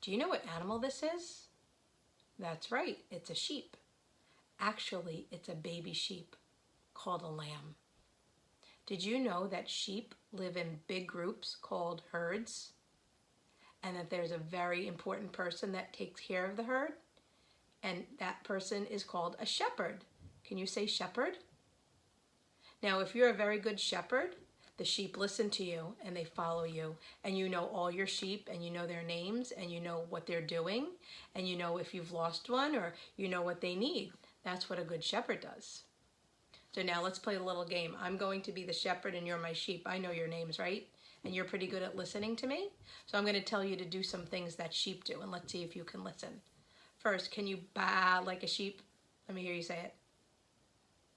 Do you know what animal this is? That's right, it's a sheep. Actually, it's a baby sheep called a lamb. Did you know that sheep live in big groups called herds? And that there's a very important person that takes care of the herd? And that person is called a shepherd. Can you say shepherd? Now, if you're a very good shepherd, the sheep listen to you and they follow you, and you know all your sheep and you know their names and you know what they're doing and you know if you've lost one or you know what they need. That's what a good shepherd does. So now let's play a little game. I'm going to be the shepherd and you're my sheep. I know your names, right? And you're pretty good at listening to me. So I'm going to tell you to do some things that sheep do, and let's see if you can listen. First, can you baa like a sheep? Let me hear you say it.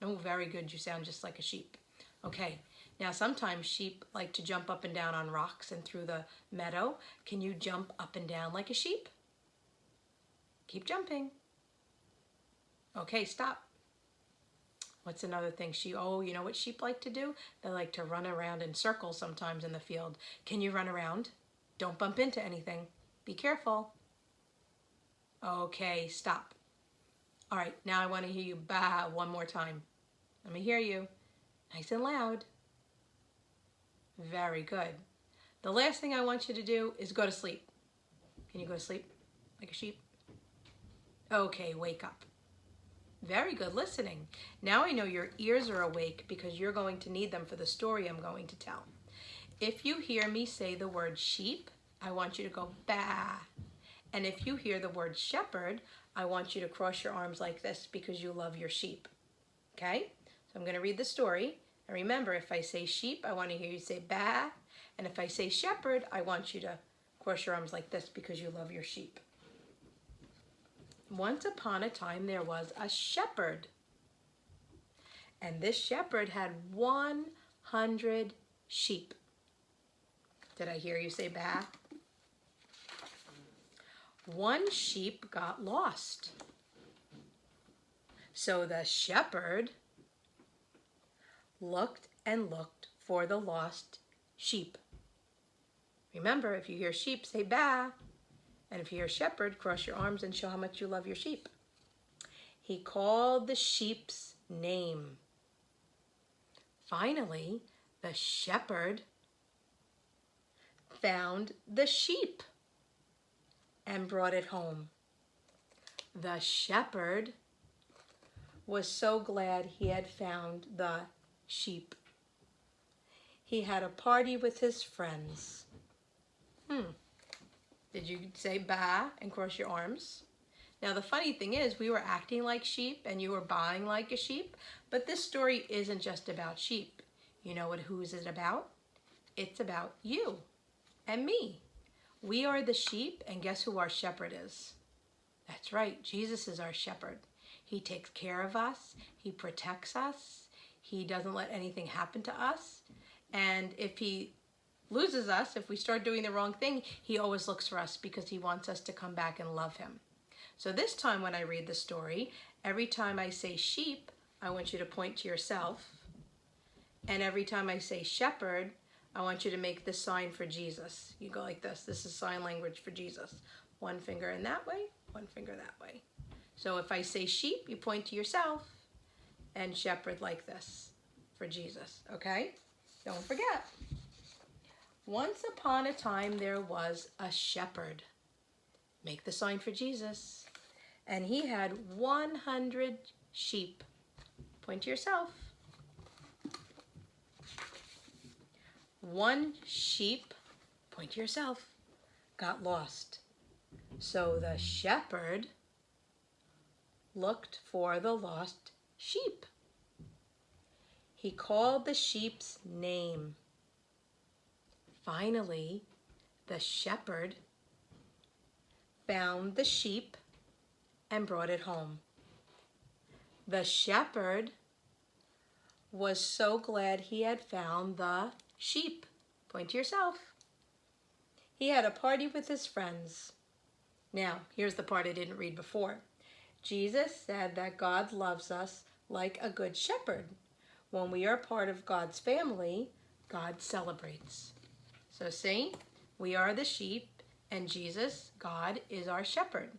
Oh, very good. You sound just like a sheep. Okay. Now, sometimes sheep like to jump up and down on rocks and through the meadow. Can you jump up and down like a sheep? Keep jumping. Okay, stop. What's another thing? Oh, you know what sheep like to do? They like to run around in circles sometimes in the field. Can you run around? Don't bump into anything. Be careful. Okay, stop. All right, now I want to hear you baa one more time. Let me hear you. Nice and loud. Very good. The last thing I want you to do is go to sleep. Can you go to sleep like a sheep? Okay, wake up. Very good listening. Now I know your ears are awake because you're going to need them for the story I'm going to tell. If you hear me say the word sheep, I want you to go baa. And if you hear the word shepherd, I want you to cross your arms like this because you love your sheep. Okay? So I'm going to read the story. And remember, if I say sheep, I want to hear you say baa. And if I say shepherd, I want you to cross your arms like this because you love your sheep. Once upon a time, there was a shepherd. And this shepherd had 100 sheep. Did I hear you say baa? One sheep got lost. So the shepherd looked and looked for the lost sheep. Remember, if you hear sheep, say baa. And if you hear shepherd, cross your arms and show how much you love your sheep. He called the sheep's name. Finally, the shepherd found the sheep and brought it home. The shepherd was so glad he had found the sheep. He had a party with his friends. Did you say baa and cross your arms? Now the funny thing is we were acting like sheep and you were baaing like a sheep, but this story isn't just about sheep. You know who is it about? It's about you and me. We are the sheep, and guess who our shepherd is? That's right, Jesus is our shepherd. He takes care of us, he protects us, he doesn't let anything happen to us, and if he loses us, if we start doing the wrong thing, he always looks for us because he wants us to come back and love him. So this time when I read the story, every time I say sheep, I want you to point to yourself. And every time I say shepherd, I want you to make this sign for Jesus. You go like this. This is sign language for Jesus. One finger in that way, one finger that way. So if I say sheep, you point to yourself, and shepherd like this for Jesus, okay? Don't forget. Once upon a time, there was a shepherd. Make the sign for Jesus. And he had 100 sheep. Point to yourself. One sheep, point to yourself, got lost. So the shepherd looked for the lost sheep. He called the sheep's name. Finally, the shepherd found the sheep and brought it home. The shepherd was so glad he had found the sheep. Point to yourself. He had a party with his friends. Now, here's the part I didn't read before. Jesus said that God loves us like a good shepherd. When we are part of God's family, God celebrates. So see, we are the sheep And Jesus, God, is our shepherd.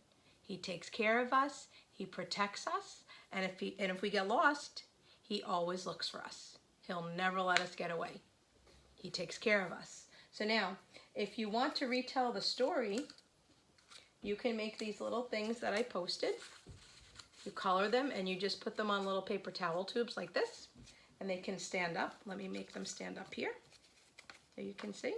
He takes care of us. He protects us. And if we get lost, he always looks for us. He'll never let us get away. He takes care of us. So now, if you want to retell the story, you can make these little things that I posted. You color them and you just put them on little paper towel tubes like this, and they can stand up. Let me make them stand up here. There you can see.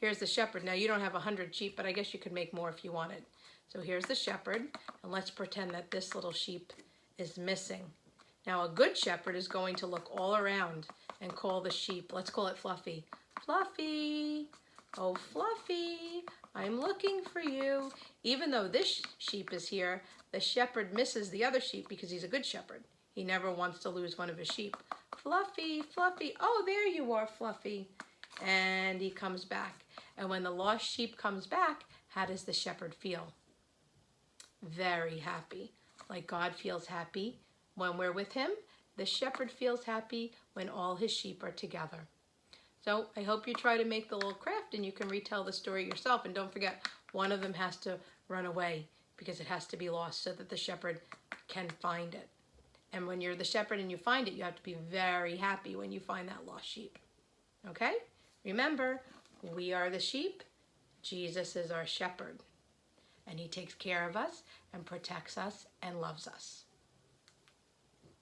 Here's the shepherd. Now you don't have 100 sheep, but I guess you could make more if you wanted. So here's the shepherd, and let's pretend that this little sheep is missing. Now a good shepherd is going to look all around and call the sheep. Let's call it Fluffy. Fluffy, oh Fluffy, I'm looking for you. Even though this sheep is here, the shepherd misses the other sheep because he's a good shepherd. He never wants to lose one of his sheep. Fluffy, Fluffy, oh there you are, Fluffy. And he comes back. And when the lost sheep comes back, how does the shepherd feel? Very happy. Like God feels happy when we're with him, the shepherd feels happy when all his sheep are together. So I hope you try to make the little craft and you can retell the story yourself. And don't forget, one of them has to run away because it has to be lost so that the shepherd can find it. And when you're the shepherd and you find it, you have to be very happy when you find that lost sheep. Okay? Remember, we are the sheep. Jesus is our shepherd. And he takes care of us and protects us and loves us.